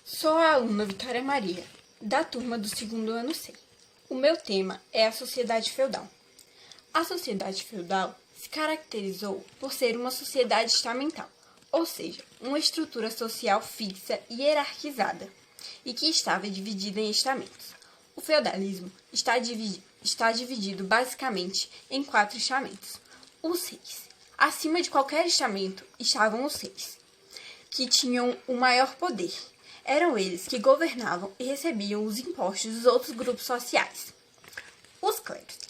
Sou a aluna Vitória Maria, da turma do segundo ano C. O meu tema é a sociedade feudal. A sociedade feudal se caracterizou por ser uma sociedade estamental, ou seja, uma estrutura social fixa e hierarquizada, e que estava dividida em estamentos. O feudalismo está dividido basicamente em 4 estamentos. Os reis. Acima de qualquer estamento estavam os reis, que tinham o maior poder. Eram eles que governavam e recebiam os impostos dos outros grupos sociais. Os clérigos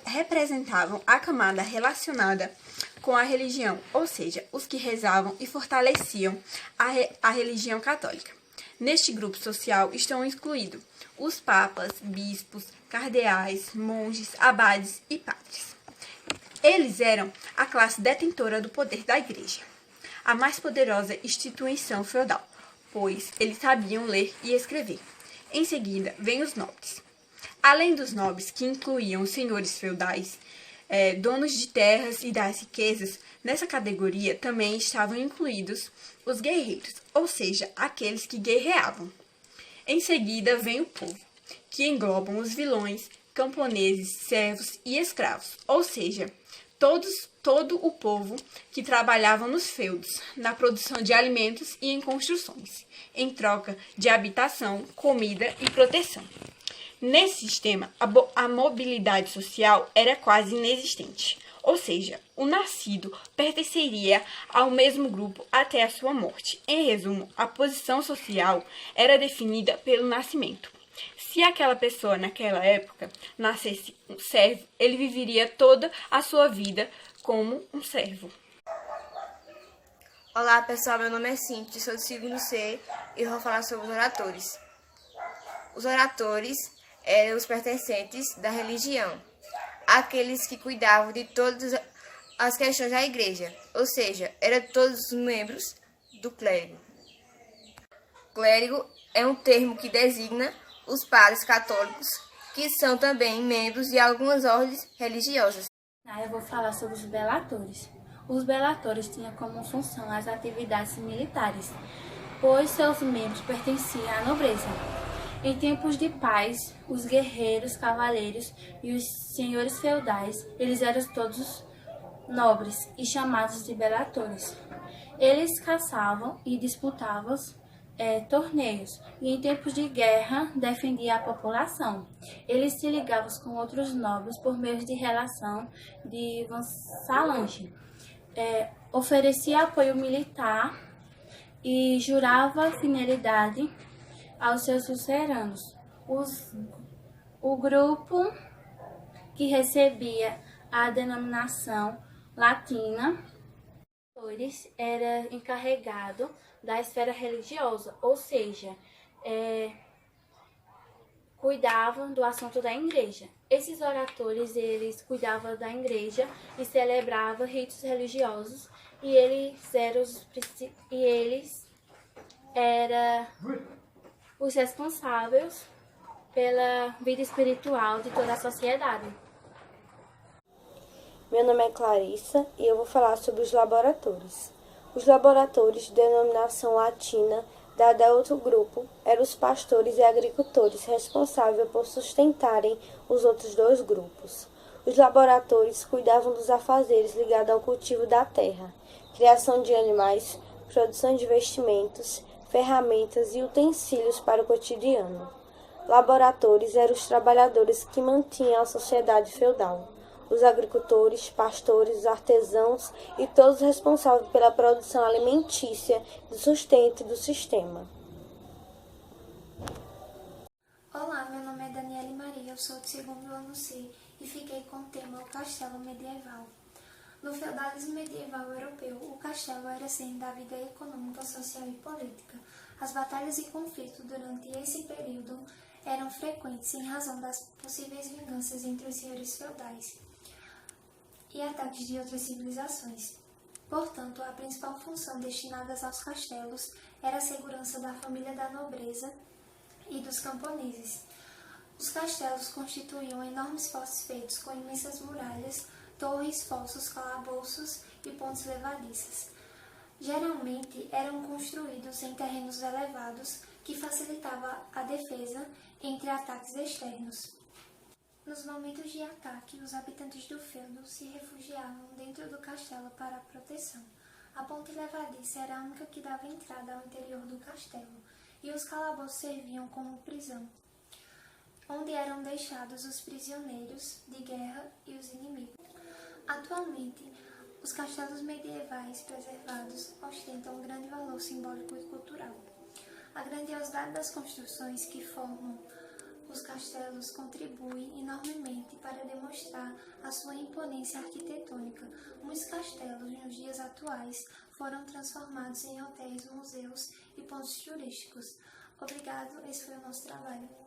representavam a camada relacionada com a religião, ou seja, os que rezavam e fortaleciam a religião católica. Neste grupo social estão incluídos os papas, bispos, cardeais, monges, abades e padres. Eles eram a classe detentora do poder da igreja, a mais poderosa instituição feudal, pois eles sabiam ler e escrever. Em seguida, vêm os nobres. Além dos nobres, que incluíam os senhores feudais, donos de terras e das riquezas, nessa categoria também estavam incluídos os guerreiros, ou seja, aqueles que guerreavam. Em seguida, vem o povo, que englobam os vilões, camponeses, servos e escravos, ou seja, todo o povo que trabalhava nos feudos, na produção de alimentos e em construções, em troca de habitação, comida e proteção. Nesse sistema, a mobilidade social era quase inexistente, ou seja, o nascido pertenceria ao mesmo grupo até a sua morte. Em resumo, a posição social era definida pelo nascimento. Se aquela pessoa, naquela época, nascesse um servo, ele viveria toda a sua vida como um servo. Olá pessoal, meu nome é Cintia, sou do segundo C e vou falar sobre os oratores. Os oratores eram os pertencentes da religião, aqueles que cuidavam de todas as questões da igreja, ou seja, eram todos os membros do clérigo. Clérigo é um termo que designa os padres católicos, que são também membros de algumas ordens religiosas. Eu vou falar sobre os belatores. Os belatores tinham como função as atividades militares, pois seus membros pertenciam à nobreza. Em tempos de paz, os guerreiros, cavaleiros e os senhores feudais, eles eram todos nobres e chamados de belatores. Eles caçavam e disputavam torneios e em tempos de guerra defendia a população. Eles se ligavam com outros nobres por meio de relação de vassalagem. Oferecia apoio militar e jurava fidelidade aos seus suzeranos. O grupo que recebia a denominação latina era encarregado da esfera religiosa, ou seja, cuidavam do assunto da igreja. Esses oratores, eles cuidavam da igreja e celebravam ritos religiosos e eles eram os responsáveis pela vida espiritual de toda a sociedade. Meu nome é Clarissa e eu vou falar sobre os laboratores. Os laboratores, de denominação latina, dada a outro grupo, eram os pastores e agricultores responsáveis por sustentarem os outros 2 grupos. Os laboratores cuidavam dos afazeres ligados ao cultivo da terra, criação de animais, produção de vestimentos, ferramentas e utensílios para o cotidiano. Laboratores eram os trabalhadores que mantinham a sociedade feudal. Os agricultores, pastores, artesãos e todos responsáveis pela produção alimentícia, do sustento do sistema. Olá, meu nome é Daniele Maria, eu sou do segundo ano C e fiquei com o tema O Castelo Medieval. No feudalismo medieval europeu, o castelo era centro da vida econômica, social e política. As batalhas e conflitos durante esse período eram frequentes em razão das possíveis vinganças entre os senhores feudais e ataques de outras civilizações. Portanto, a principal função destinada aos castelos era a segurança da família da nobreza e dos camponeses. Os castelos constituíam enormes fortes feitos com imensas muralhas, torres, fossos, calabouços e pontes levadiças. Geralmente eram construídos em terrenos elevados que facilitava a defesa entre ataques externos. Nos momentos de ataque, os habitantes do feudo se refugiavam dentro do castelo para proteção. A ponte levadiça era a única que dava entrada ao interior do castelo, e os calabouços serviam como prisão, onde eram deixados os prisioneiros de guerra e os inimigos. Atualmente, os castelos medievais preservados ostentam um grande valor simbólico e cultural. A grandiosidade das construções que formam os castelos contribui enormemente para demonstrar a sua imponência arquitetônica. Muitos castelos, nos dias atuais, foram transformados em hotéis, museus e pontos turísticos. Obrigado, esse foi o nosso trabalho.